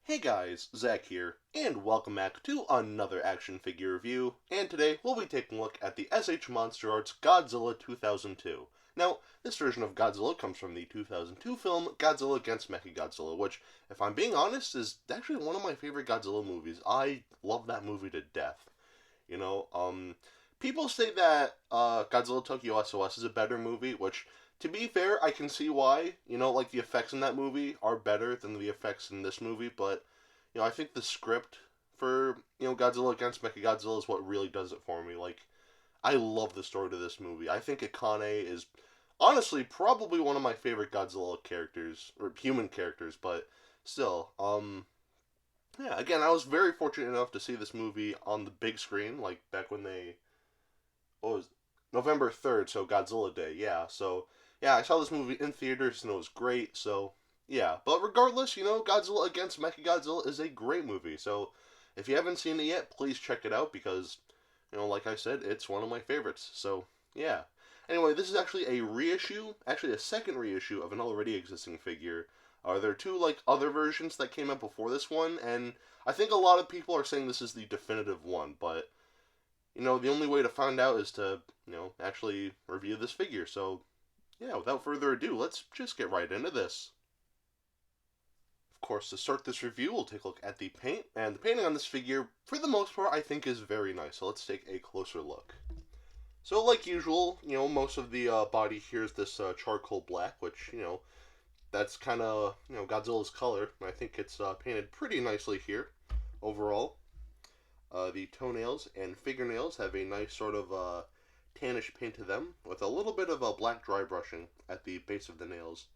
Hey guys, Zack here, and welcome back to another action figure review, and today we'll be taking a look at the SH Monsterarts Godzilla 2002. Now, this version of Godzilla comes from the 2002 film Godzilla against Mechagodzilla, which, if I'm being honest, is actually one of my favorite Godzilla movies. I love that movie to death. You know, people say that Godzilla Tokyo SOS is a better movie, which, to be fair, I can see why. Like the effects in that movie are better than the effects in this movie, but I think the script for Godzilla against Mechagodzilla is what really does it for me. Like, I love the story to this movie. I think Akane is honestly probably one of my favorite Godzilla characters or human characters, but still, yeah. Again, I was very fortunate enough to see this movie on the big screen, like back when what was November 3rd, so Godzilla Day. Yeah, so yeah, I saw this movie in theaters and it was great. So yeah, but regardless, Godzilla against Mechagodzilla is a great movie. So if you haven't seen it yet, please check it out because like I said, it's one of my favorites. So yeah. Anyway, this is actually a reissue, actually a second reissue of an already existing figure. There are two other versions that came out before this one, and I think a lot of people are saying this is the definitive one, but the only way to find out is to, actually review this figure. So, yeah, without further ado, let's just get right into this. Of course, to start this review, we'll take a look at the paint, and the painting on this figure, for the most part, I think is very nice. So let's take a closer look. So, like usual, most of the body here is this charcoal black, which, that's kind of, Godzilla's color. I think it's painted pretty nicely here, overall. The toenails and fingernails have a nice sort of tannish paint to them, with a little bit of black dry brushing at the base of the nails,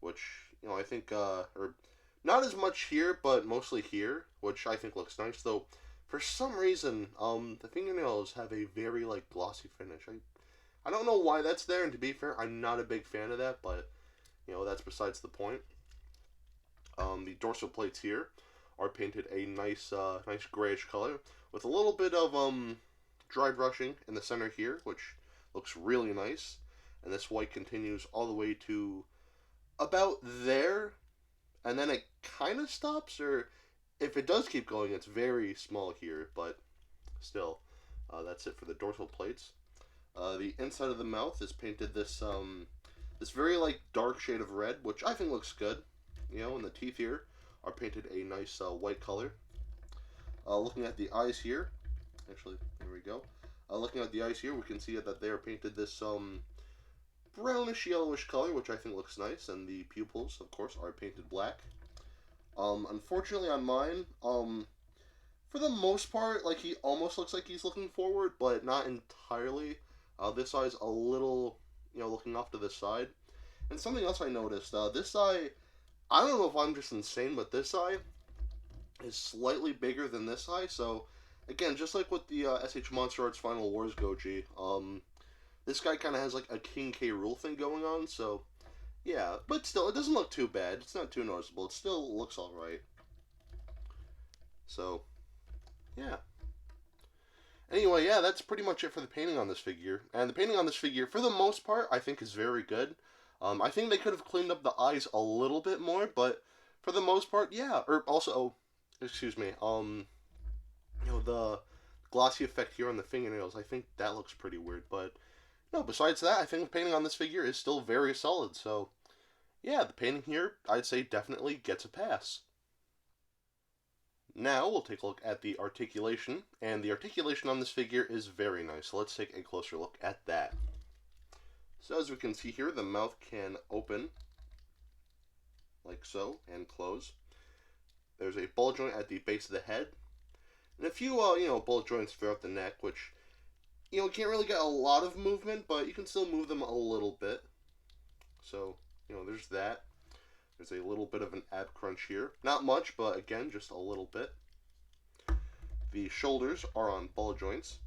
which I think or not as much here, but mostly here, which I think looks nice. Though for some reason, the fingernails have a very glossy finish. I don't know why that's there, and to be fair, I'm not a big fan of that, but that's besides the point. The dorsal plates here are painted a nice grayish color with a little bit of dry brushing in the center here, which looks really nice. And this white continues all the way to about there, and then it kind of stops, or if it does keep going, it's very small here, but still, that's it for the dorsal plates. The inside of the mouth is painted this very dark shade of red, which I think looks good. And the teeth here are painted a nice white color. Looking at the eyes here, actually, there we go. Looking at the eyes here, we can see that they are painted this brownish yellowish color, which I think looks nice, and the pupils, of course, are painted black. Unfortunately on mine, for the most part, he almost looks like he's looking forward, but not entirely. This eye's a little, looking off to the side. And something else I noticed, this eye, I don't know if I'm just insane, but this eye is slightly bigger than this eye. So, again, just like with the SH Monsterarts Final Wars Goji, this guy kind of has a King K. Rool thing going on. So, yeah, but still, it doesn't look too bad. It's not too noticeable. It still looks alright. So, yeah. Anyway, yeah, that's pretty much it for the painting on this figure. And the painting on this figure, for the most part, I think is very good. I think they could have cleaned up the eyes a little bit more, but for the most part, yeah. Or also, excuse me, the glossy effect here on the fingernails, I think that looks pretty weird. But no, besides that, I think the painting on this figure is still very solid. So yeah, the painting here, I'd say definitely gets a pass. Now we'll take a look at the articulation, and the articulation on this figure is very nice. So let's take a closer look at that. So as we can see here, the mouth can open like so and close. There's a ball joint at the base of the head, and a few ball joints throughout the neck, which you can't really get a lot of movement, but you can still move them a little bit. So there's that. There's a little bit of an ab crunch here. Not much, but again, just a little bit. The shoulders are on ball joints.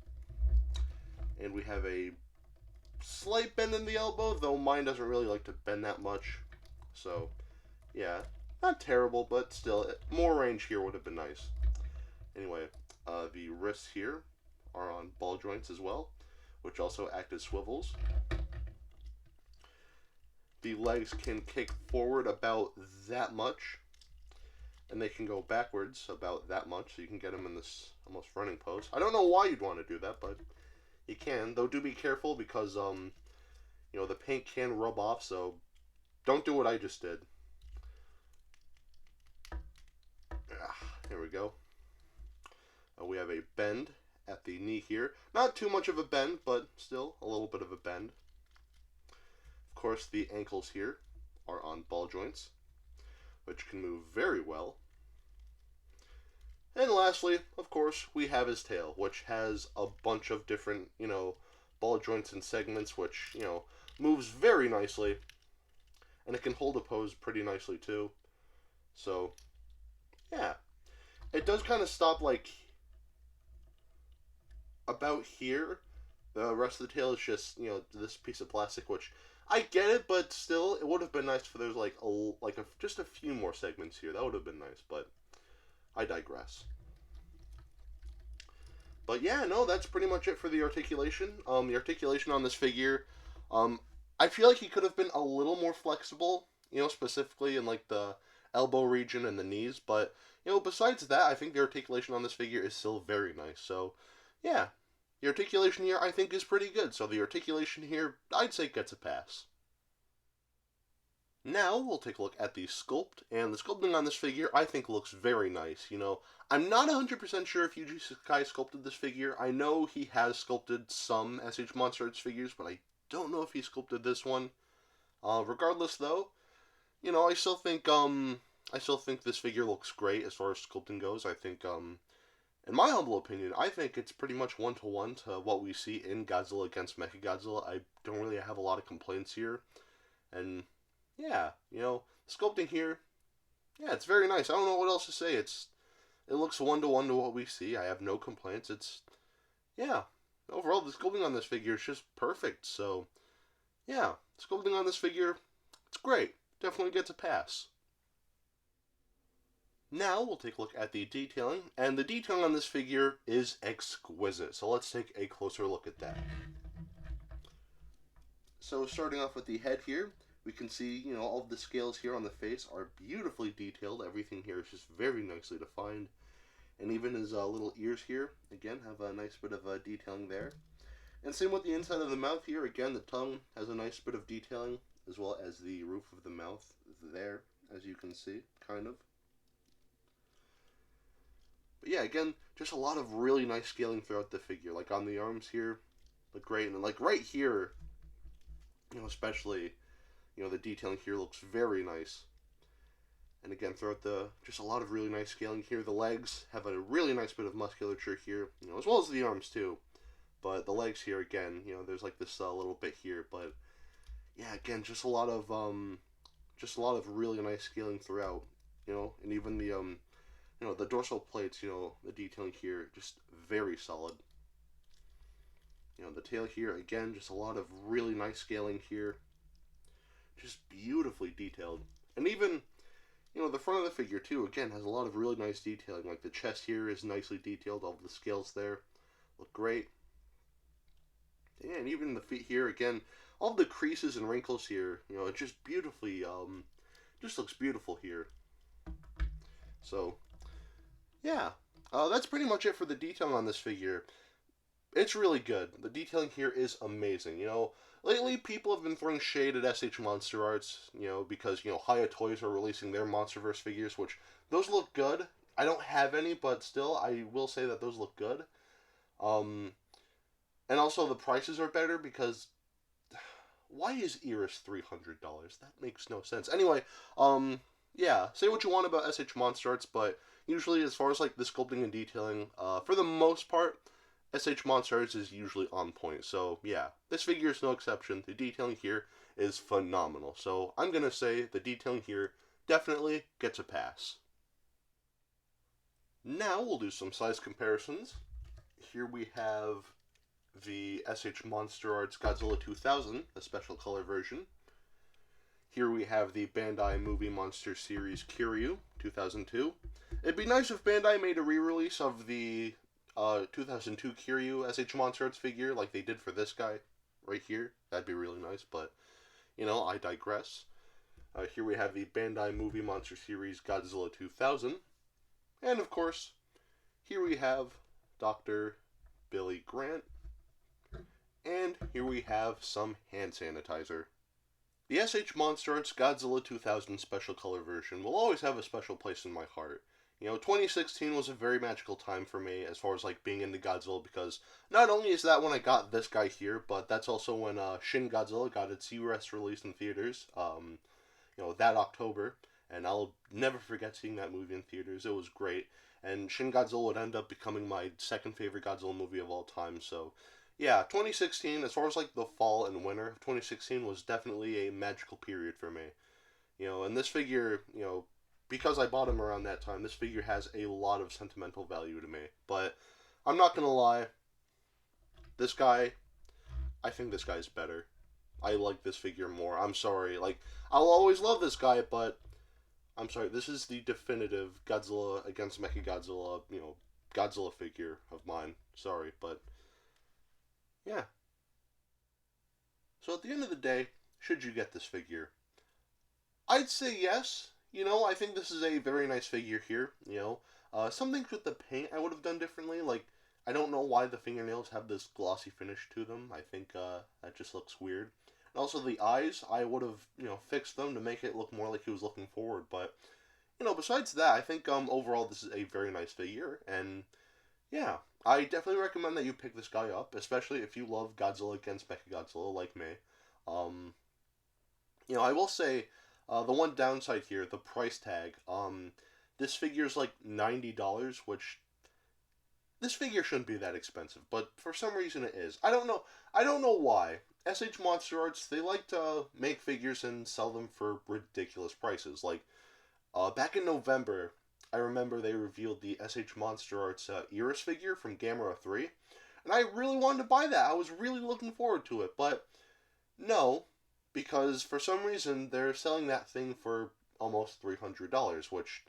And we have a slight bend in the elbow, though mine doesn't really like to bend that much. So, yeah, not terrible, but still, more range here would have been nice. Anyway, the wrists here are on ball joints as well, which also act as swivels. The legs can kick forward about that much. and they can go backwards about that much, so you can get them in this almost running pose. I don't know why you'd want to do that, but you can. Though do be careful because the paint can rub off, so don't do what I just did. Here we go. We have a bend at the knee here. Not too much of a bend, but still a little bit of a bend. Of course, the ankles here are on ball joints, which can move very well. And lastly, of course, we have his tail, which has a bunch of different, ball joints and segments, which, moves very nicely. And it can hold a pose pretty nicely, too. So, yeah. It does kind of stop, like, about here. The rest of the tail is just, this piece of plastic, which I get it, but still, it would have been nice if there's, just a few more segments here. That would have been nice, but I digress. But yeah, no, that's pretty much it for the articulation. The articulation on this figure, I feel like he could have been a little more flexible, specifically in like the elbow region and the knees. But, besides that, I think the articulation on this figure is still very nice. So, yeah, the articulation here I think is pretty good. So the articulation here, I'd say gets a pass. Now we'll take a look at the sculpt, and the sculpting on this figure I think looks very nice. I'm not 100% sure if Yuji Sakai sculpted this figure. I know he has sculpted some SH Monsterarts figures, but I don't know if he sculpted this one. Regardless, though, I still think this figure looks great as far as sculpting goes. I think, in my humble opinion, I think it's pretty much one-to-one to what we see in Godzilla against Mechagodzilla. I don't really have a lot of complaints here, and yeah, sculpting here, yeah, it's very nice. I don't know what else to say. It looks one-to-one to what we see. I have no complaints. Yeah, overall, the sculpting on this figure is just perfect. So, yeah, sculpting on this figure, it's great. Definitely gets a pass. Now, we'll take a look at the detailing, and the detailing on this figure is exquisite. So let's take a closer look at that. So, starting off with the head here, we can see, all of the scales here on the face are beautifully detailed. Everything here is just very nicely defined. And even his little ears here, again, have a nice bit of detailing there. And same with the inside of the mouth here. Again, the tongue has a nice bit of detailing, as well as the roof of the mouth there, as you can see, kind of. But yeah, again, just a lot of really nice scaling throughout the figure. Like on the arms here, look great. And like right here, especially, the detailing here looks very nice. And again, throughout just a lot of really nice scaling here. The legs have a really nice bit of musculature here, as well as the arms too. But the legs here, again, there's like this little bit here. But yeah, again, just a lot of really nice scaling throughout, and even the the dorsal plates, the detailing here, just very solid. The tail here, again, just a lot of really nice scaling here. Just beautifully detailed. And even, the front of the figure, too, again, has a lot of really nice detailing. Like, the chest here is nicely detailed. All of the scales there look great. Yeah, and even the feet here, again, all of the creases and wrinkles here, it just beautifully, just looks beautiful here. So, yeah, that's pretty much it for the detailing on this figure. It's really good. The detailing here is amazing. Lately people have been throwing shade at SH Monsterarts, because, Hiya Toys are releasing their Monsterverse figures, which, those look good. I don't have any, but still, I will say that those look good. And also the prices are better, because why is Iris $300? That makes no sense. Anyway, yeah, say what you want about SH Monsterarts, but usually as far as, like, the sculpting and detailing, for the most part, SH Monsterarts is usually on point. So, yeah, this figure is no exception. The detailing here is phenomenal. So, I'm going to say the detailing here definitely gets a pass. Now, we'll do some size comparisons. Here we have the SH Monsterarts Godzilla 2000, the special color version. Here we have the Bandai Movie Monster Series Kiryu 2002. It'd be nice if Bandai made a re-release of the 2002 Kiryu SH Monsterarts figure like they did for this guy right here. That'd be really nice, but, I digress. Here we have the Bandai Movie Monster Series Godzilla 2000. And of course, here we have Dr. Billy Grant. And here we have some hand sanitizer. The SH Monsterarts Godzilla 2000 Special Color version will always have a special place in my heart. 2016 was a very magical time for me as far as like being into Godzilla, because not only is that when I got this guy here, but that's also when Shin Godzilla got its US release in theaters, that October, and I'll never forget seeing that movie in theaters. It was great, and Shin Godzilla would end up becoming my second favorite Godzilla movie of all time, so yeah, 2016, as far as like the fall and winter of 2016, was definitely a magical period for me. And this figure, because I bought him around that time, this figure has a lot of sentimental value to me. But I'm not gonna lie, this guy, I think this guy's better. I like this figure more. I'm sorry, like, I'll always love this guy, but I'm sorry, this is the definitive Godzilla against Mechagodzilla, Godzilla figure of mine. Sorry, but yeah. So at the end of the day, should you get this figure? I'd say yes. I think this is a very nice figure here. Some things with the paint I would have done differently. Like, I don't know why the fingernails have this glossy finish to them. I think that just looks weird. And also the eyes, I would have, fixed them to make it look more like he was looking forward. But, besides that, I think overall this is a very nice figure. And, yeah, I definitely recommend that you pick this guy up, especially if you love Godzilla against Mechagodzilla like me. I will say, the one downside here, the price tag. This figure's like $90, which this figure shouldn't be that expensive, but for some reason it is. I don't know. I don't know why. SH Monsterarts, they like to make figures and sell them for ridiculous prices. Like, back in November, I remember they revealed the SH Monsterarts Iris figure from Gamera 3, and I really wanted to buy that. I was really looking forward to it, but no, because for some reason they're selling that thing for almost $300, which,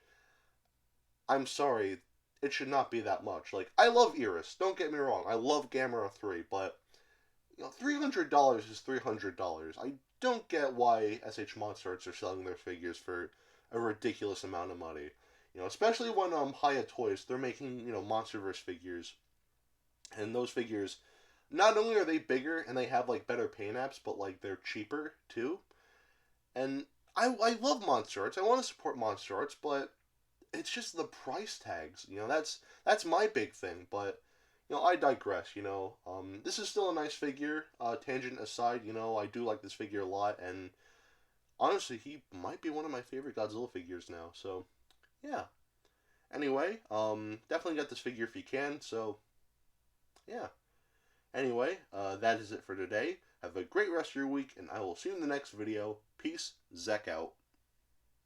I'm sorry, it should not be that much. Like, I love Iris, don't get me wrong, I love Gamera 3, but, $300 is $300. I don't get why SH Monsterarts are selling their figures for a ridiculous amount of money. Especially when Haya Toys, they're making, Monsterverse figures, and those figures, not only are they bigger and they have like better paint apps, but like they're cheaper too. And I love Monsterarts. I want to support Monsterarts, but it's just the price tags. That's my big thing. But I digress. This is still a nice figure. Tangent aside, I do like this figure a lot, and honestly, he might be one of my favorite Godzilla figures now. So yeah. Anyway, definitely get this figure if you can. So yeah. Anyway, that is it for today. Have a great rest of your week, and I will see you in the next video. Peace, Zack out.